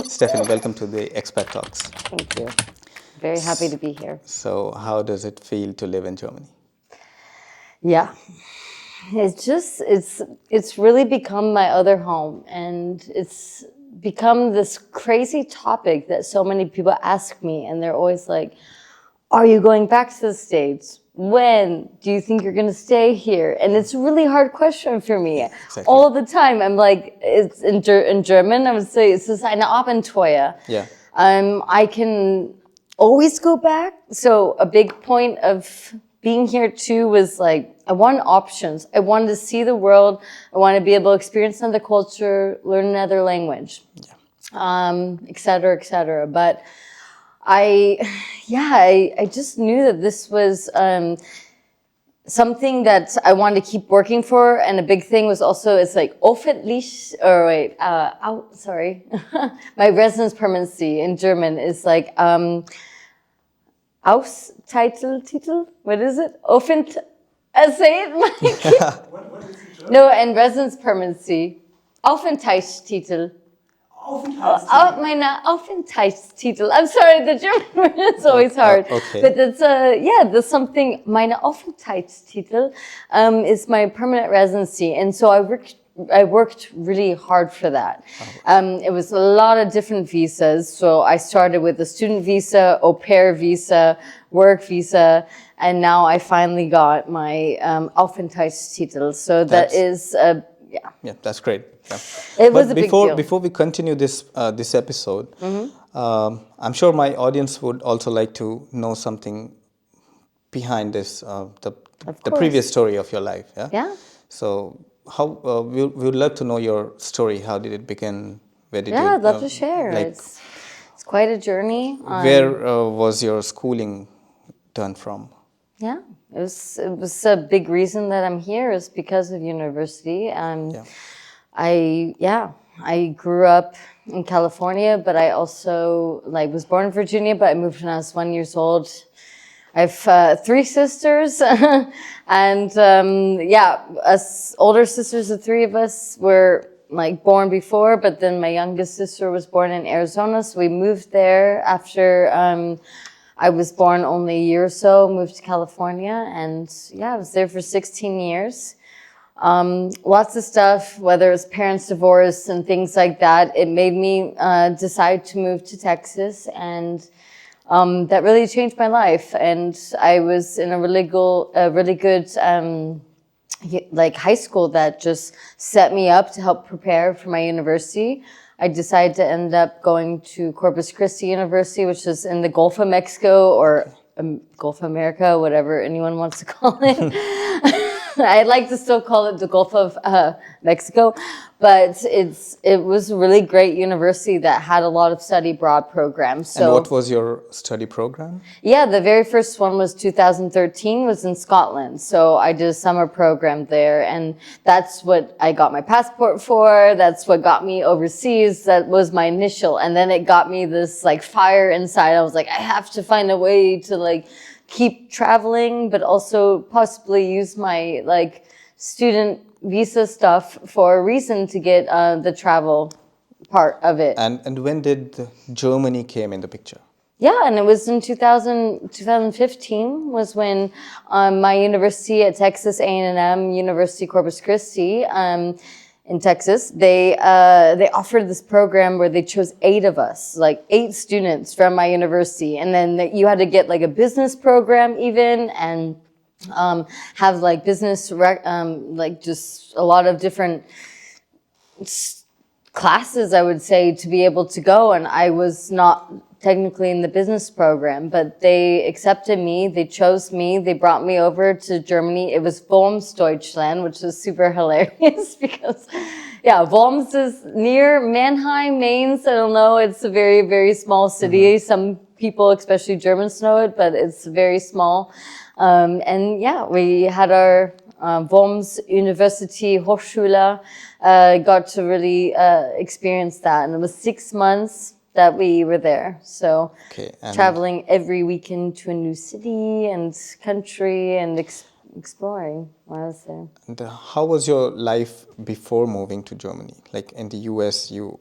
Stephanie, welcome to the Expat Talks. Thank you. Very happy to be here. So, how does it feel to live in Germany? Yeah. It's really become my other home, and it's become this crazy topic that so many people ask me, and they're always like, "Are you going back to the States? When? Do you think you're going to stay here?" And it's a really hard question for me. Exactly. All the time, I'm like, it's in German, I would say, es ist eine Abenteuer. Yeah. I can always go back. So a big point of being here too was like, I wanted options. I wanted to see the world. I wanted to be able to experience another culture, learn another language, et cetera, et cetera. But I just knew that this was something that I wanted to keep working for. And a big thing was also, it's like, my residence permanency in German is like, Titel? What is it? Say it, Mike. What is it? No, and residence permanency. Aufenthaltstitel. Meine Aufenthaltstitel. I'm sorry, the German is always hard. Okay. But that's something, meine Aufenthaltstitel is my permanent residency. And so I worked really hard for that. It was a lot of different visas. So I started with a student visa, au pair visa, work visa, and now I finally got my Aufenthaltstitel. So Yeah, that's great. Yeah. It was a big deal. Before we continue this episode, I'm sure my audience would also like to know something behind this, the previous story of your life. Yeah. Yeah. So how we would love to know your story. How did it begin? Where did you? Yeah, I'd love to share. Like, It's quite a journey. Where was your schooling done from? Yeah, it was a big reason that I'm here is because of university. I grew up in California, but I also was born in Virginia, but I moved when I was 1 year old. I have 3 sisters, and us older sisters, the 3 of us were born before, but then my youngest sister was born in Arizona, so we moved there after I was born only a year or so, moved to California, and I was there for 16 years. Lots of stuff, whether it's parents' divorce and things like that, it made me decide to move to Texas, and that really changed my life. And I was in a really good high school that just set me up to help prepare for my university. I decided to end up going to Corpus Christi University, which is in the Gulf of Mexico or Gulf of America, whatever anyone wants to call it. I'd like to still call it the Gulf of Mexico, but it was a really great university that had a lot of study abroad programs. So, and what was your study program? Yeah, the very first one was 2013, was in Scotland. So I did a summer program there, and that's what I got my passport for. That's what got me overseas. That was my initial, and then it got me this fire inside. I was like, I have to find a way to keep traveling, but also possibly use my student visa stuff for a reason to get the travel part of it. And when did Germany came in the picture? Yeah, and it was in 2015 was when my university at Texas A&M, University Corpus Christi, in Texas, they offered this program where they chose 8 of us, 8 students from my university, and then you had to get a business program even, and have business just a lot of different classes, I would say, to be able to go. And I was not technically in the business program, but they accepted me, they chose me, they brought me over to Germany. It was Worms, Deutschland, which was super hilarious because, Worms is near Mannheim, Mainz. I don't know, it's a very, very small city. Some people, especially Germans, know it, but it's very small. We had our Worms University Hochschule, got to really experience that. And it was 6 months that we were there. So traveling every weekend to a new city and country and exploring while I was there. And how was your life before moving to Germany? In the US, you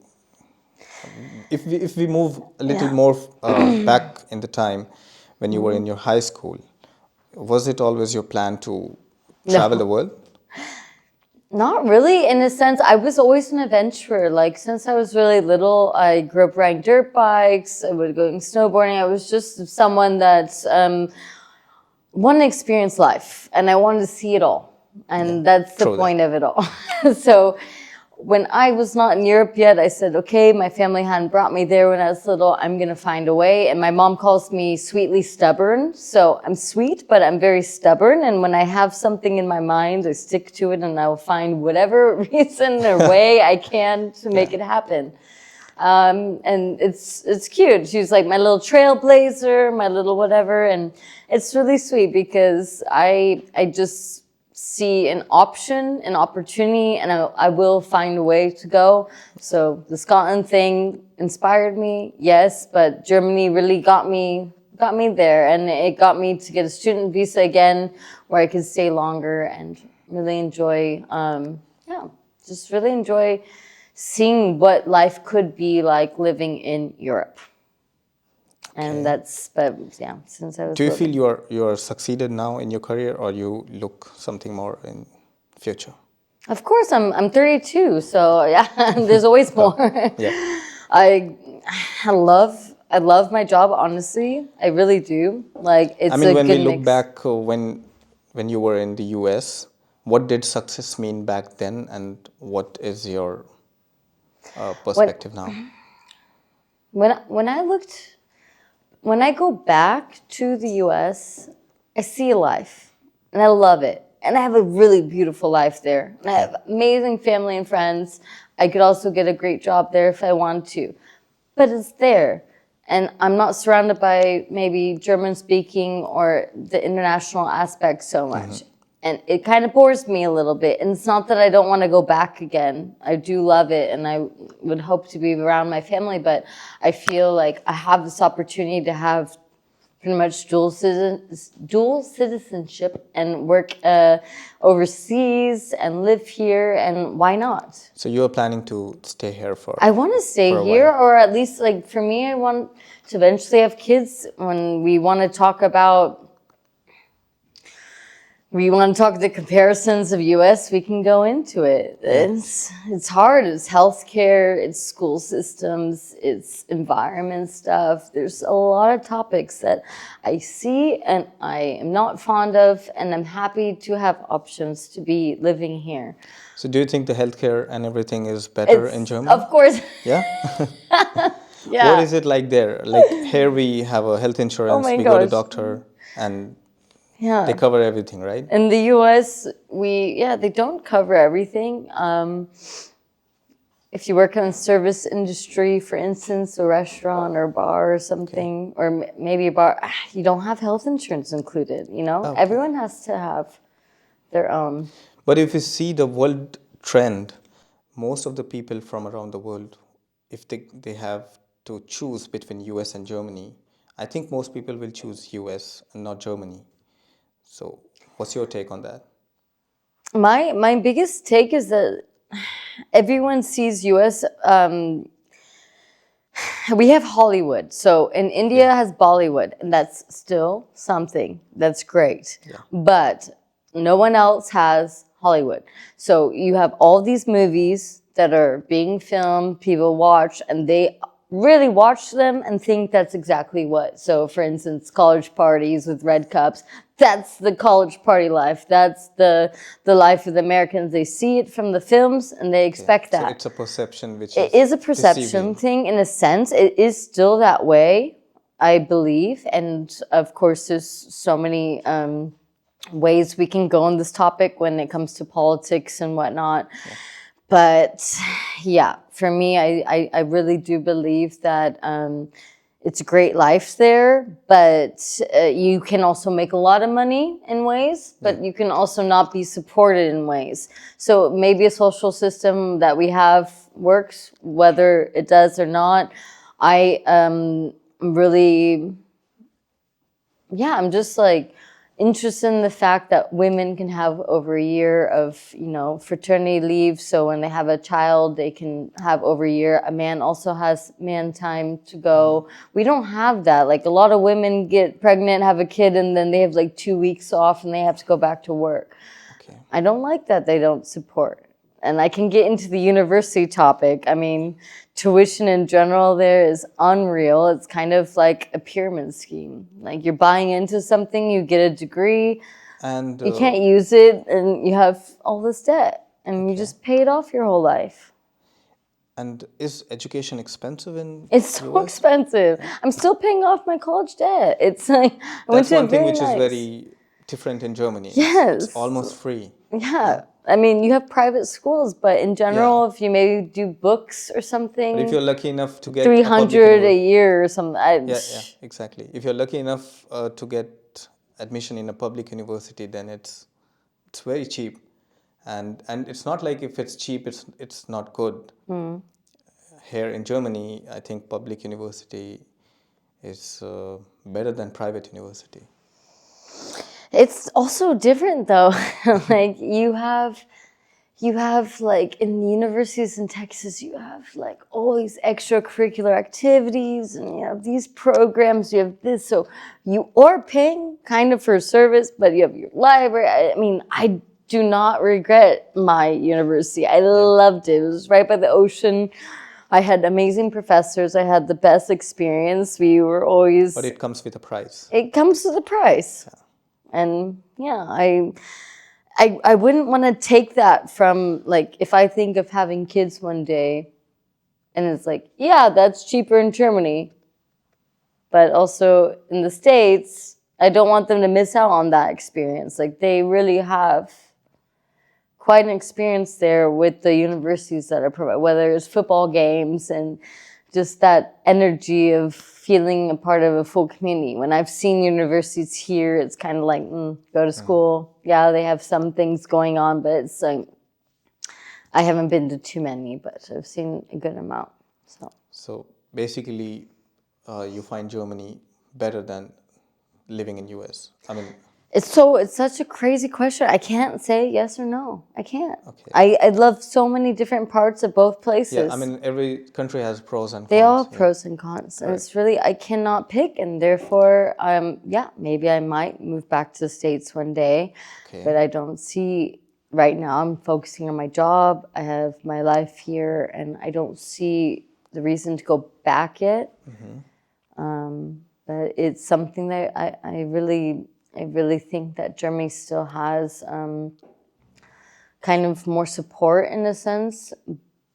If we move a little Yeah. more back in the time when you were in your high school, was it always your plan to travel the No. world? Not really, in a sense. I was always an adventurer. Like, since I was really little, I grew up riding dirt bikes. I would go snowboarding. I was just someone that wanted to experience life, and I wanted to see it all. Yeah, And that's the true that. point of it all. So when I was not in Europe yet, I said, okay, my family hadn't brought me there when I was little. I'm going to find a way. And my mom calls me sweetly stubborn. So I'm sweet, but I'm very stubborn. And when I have something in my mind, I stick to it, and I will find whatever reason or way I can to make it happen. And it's cute. She's like my little trailblazer, my little whatever, and it's really sweet because I just see an option, an opportunity, and I will find a way to go. So the Scotland thing inspired me, yes, but Germany really got me there, and it got me to get a student visa again, where I could stay longer and really enjoy, just really enjoy seeing what life could be like living in Europe. And but yeah, since I was Do you feel little. you are succeeded now in your career, or you look something more in future? Of course, I'm 32, so yeah, there's always more. Yeah. I I love my job, honestly. I really do. Like, I it's mean, a when we good look mix. back when you were in the US, what did success mean back then, and what is your When perspective now? when I looked when I go back to the US, I see a life, and I love it. And I have a really beautiful life there. And I have amazing family and friends. I could also get a great job there if I want to. But it's there. And I'm not surrounded by maybe German speaking or the international aspect so much. And it kind of bores me a little bit. And it's not that I don't want to go back again. I do love it, and I would hope to be around my family, but I feel like I have this opportunity to have pretty much dual citizenship and work overseas and live here, and why not? So you are planning to stay here I want to stay for a here, while? or at least, like, for me, I want to eventually have kids. When we want to talk the comparisons of US, we can go into it. It's hard. It's healthcare, it's school systems, it's environment stuff. There's a lot of topics that I see and I am not fond of, and I'm happy to have options to be living here. So do you think the healthcare and everything is better in Germany? Of course. Yeah? What Yeah. is it like there? Like here we have a health Oh insurance, my we go to gosh. doctor, and Yeah. they cover everything, right? In the US, they don't cover everything. If you work in the service industry, for instance, a restaurant or a bar or something, or maybe a bar, you don't have health insurance included, you know? Okay. Everyone has to have their own. But if you see the world trend, most of the people from around the world, if they have to choose between US and Germany, I think most people will choose US and not Germany. So what's your take on that? My biggest take is that everyone sees US. We have Hollywood. So in India Yeah. has Bollywood, and that's still something. That's great. Yeah. But no one else has Hollywood. So you have all these movies that are being filmed, people watch, and they really watch them and think that's exactly what. So for instance, college parties with red cups, that's the college party life. That's the life of the Americans. They see it from the films and they expect So that. it's a perception which It is is a perception deceiving. thing in a sense. It is still that way, I believe. And of course, there's so many ways we can go on this topic when it comes to politics and whatnot. Yeah. But yeah, for me, I really do believe that it's a great life there, but you can also make a lot of money in ways, but you can also not be supported in ways. So maybe a social system that we have works, whether it does or not. I really, yeah, I'm just like, interested in the fact that women can have over a year of, fraternity leave. So when they have a child, they can have over a year. A man also has man time to go. We don't have that. Like a lot of women get pregnant, have a kid, and then they have like 2 weeks off and they have to go back to work. Okay. I don't like that they don't support. And I can get into the university topic. I mean, tuition in general there is unreal. It's kind of like a pyramid scheme. Like you're buying into something, you get a degree, And you can't use it, and you have all this debt, and you Okay. just pay it off your whole life. and is education expensive in It's so US? expensive. I'm still paying off my college debt. It's like I went That's to a one thing very which is nice. very different in Germany. It's Yes. almost free. Yeah. I mean, you have private schools, but in general, Yeah. if you maybe do books or But if something, you're lucky enough to get a public 300 a university, year or something. yeah, exactly. If you're lucky enough to get admission in a public university, then it's very cheap, and it's not like if it's cheap, it's not good. Here in Germany, I think public university is better than private university. It's also different though. Like you have like in the universities in Texas, you have like all these extracurricular activities and you have these programs, you have this. So you are paying kind of for a service, but you have your library. I mean, I do not regret my university. I loved it. It was right by the ocean. I had amazing professors. I had the best experience. We were always. But it comes with a price. It comes with a price. And yeah, I wouldn't want to take that from, like, if I think of having kids one day and it's like, yeah, that's cheaper in Germany, but also in the States, I don't want them to miss out on that experience. Like, they really have quite an experience there with the universities that are provided, whether it's football games and just that energy of feeling a part of a full community. When I've seen universities here, it's kind of like, go to school. Yeah, they have some things going on, but it's like, I haven't been to too many, but I've seen a good amount. So basically, you find Germany better than living in US. I mean, It's such a crazy question. I can't say yes or no. I can't. Okay. I love so many different parts of both places. yeah, I mean, every country has pros and cons. They all have yeah. pros and cons. And it's really, I cannot pick. And therefore, maybe I might move back to the States one day. Okay. But I don't see, right now, I'm focusing on my job. I have my life here. And I don't see the reason to go back yet. But it's something that I really think that Germany still has kind of more support in a sense.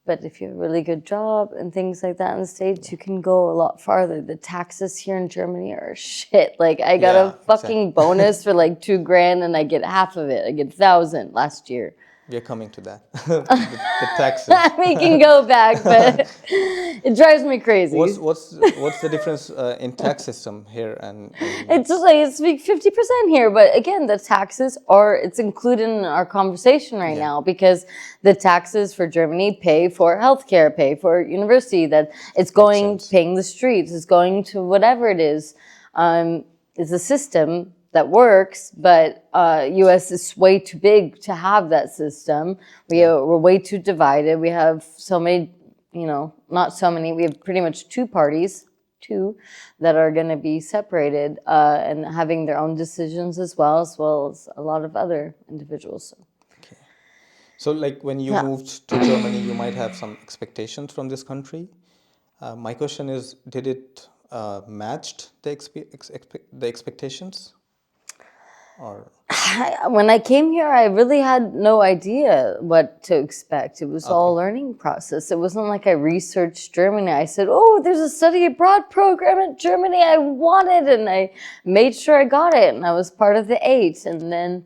But if you have a really good job and things like that in the States, you can go a lot farther. The taxes here in Germany are shit. Like, I got a fucking bonus for like $2,000 and I get half of it. I get 1,000 last year. We're coming to that. the taxes. We can go back, but it drives me crazy. What's the difference in tax system here and It's just like it's like 50% here, but again, the taxes it's included in our conversation right now because the taxes for Germany pay for healthcare, pay for university, that it's going paying the streets, it's going to whatever it is. It's a system that works, but U.S. is way too big to have that system. We're way too divided. We have so many, not so many. We have pretty much two parties that are going to be separated and having their own decisions as well as a lot of other individuals. Okay. So, like when you moved to Germany, you might have some expectations from this country. My question is, did it matched the expectations? Or When I came here, I really had no idea what to expect. It was all a learning process. It wasn't like I researched Germany. I said, oh, there's a study abroad program in Germany I wanted, and I made sure I got it, and I was part of the 8. And then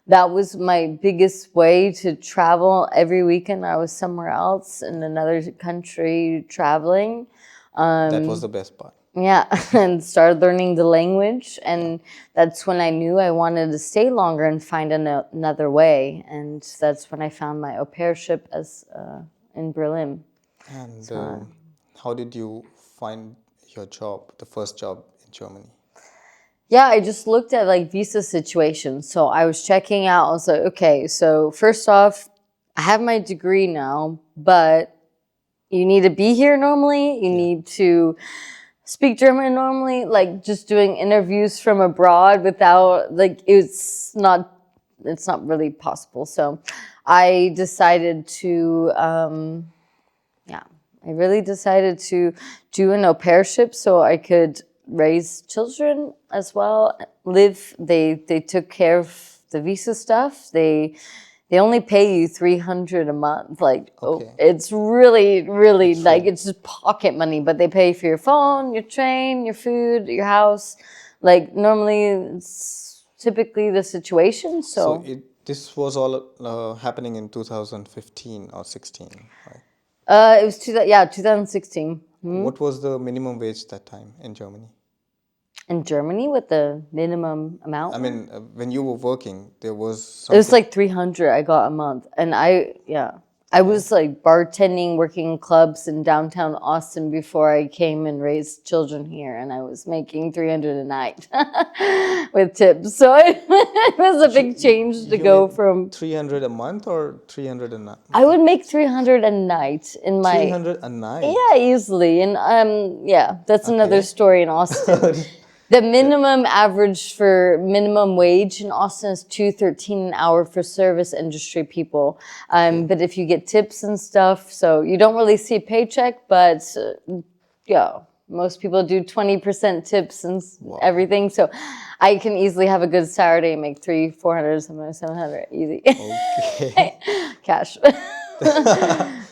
that was my biggest way to travel. Every weekend I was somewhere else in another country traveling. that was the best part. Yeah, and started learning the language, and that's when I knew I wanted to stay longer and find another way, and that's when I found my au pairship in Berlin. And how did you find your job, the first job in Germany? Yeah, I just looked at like visa situations. So I was checking out. I was like, okay, so first off, I have my degree now, but you need to be here normally. You need to speak German normally. Like just doing interviews from abroad without like it's not really possible. So I decided to I really decided to do an au pairship so I could raise children as well. Live. They took care of the visa stuff. They only pay you 300 a month. Like, Okay. it's really It's like free. it's just pocket money. But they pay for your phone, your train, your food, your house. Like normally, it's typically the situation. So So, this was all happening in 2015 or 16, right? it was 2016. What was the minimum wage that time in Germany? In Germany, with the minimum I amount, mean, when you were working, there was it was something. like 300 I got a month. And I was like bartending, working in clubs in downtown Austin before I came and raised children here. And I was making 300 a night with tips. So it was a big change to You go made from, 300 a month or 300 a night? I would make 300 a night in my, 300 a yeah, night. easily. And that's another Okay. story in Austin. The minimum average for minimum wage in Austin is $2.13 an hour for service industry people. But if you get tips and stuff, so you don't really see a paycheck, but most people do 20% tips and everything. So I can easily have a good Saturday and make 300, 400, sometimes 700 easy. Okay. Cash.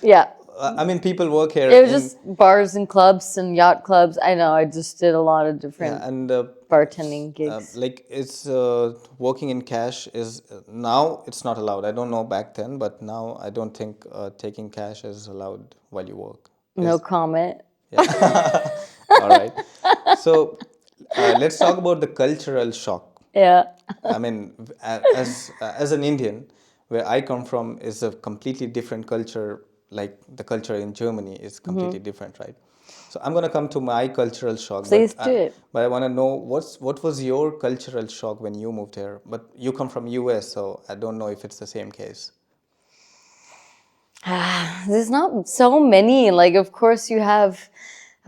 Yeah. I mean, people work here It was in. just bars and clubs and yacht clubs. I know. I just did a lot of Yeah, different and bartending gigs. like it's working in cash is now it's not allowed. I don't know back then, but now I don't think taking cash is allowed while you work. No comment. Yeah. All right. So let's talk about the cultural shock. Yeah. I mean, as an Indian, where I come from is a completely different culture. Like the culture in Germany is completely different, right? So I'm gonna come to my cultural shock, Please do it. but I want to know what was your cultural shock when you moved here? But you come from US, so I don't know if it's the same case. There's not so many. Like, of course, you have.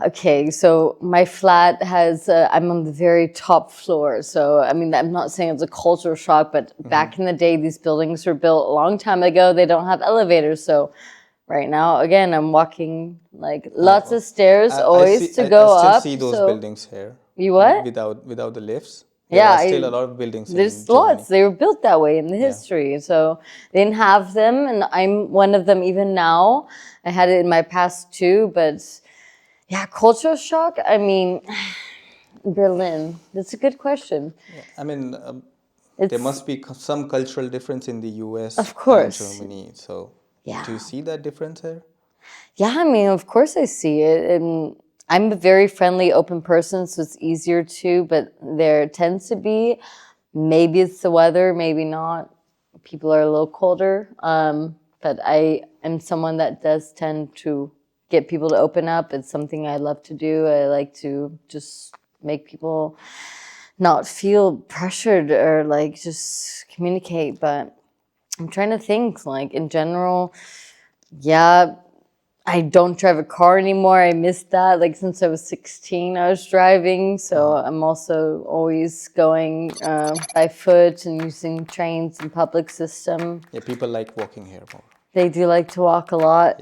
Okay, so my flat has. I'm on the very top floor. So, I mean, I'm not saying it's a cultural shock, but back in the day, these buildings were built a long time ago. They don't have elevators. So, right now, again, I'm walking like lots of stairs always to I go still up. see those So, buildings here you what? without the lifts. There Yeah, are still a lot of buildings in there's Germany. lots. They were built that way in the Yeah. history. So they didn't have them, and I'm one of them even now. I had it in my past too, but yeah, cultural shock. I mean, Berlin. That's a good question. I mean, there It's, must be some cultural difference in the US of and course, Germany. So, do you yeah. see that difference here? Yeah, I mean, of course I see it. And I'm a very friendly, open person, so it's easier to, but there tends to be, maybe it's the weather, maybe not. People are a little colder. But I am someone that does tend to get people to open up. It's something I love to do. I like to just make people not feel pressured or like just communicate. But I'm trying to think, like in general, yeah, I don't drive a car anymore. I missed that. Like since I was 16, I was driving. So I'm also always going by foot and using trains and public system. Yeah, people like walking here more. They do like to walk a lot.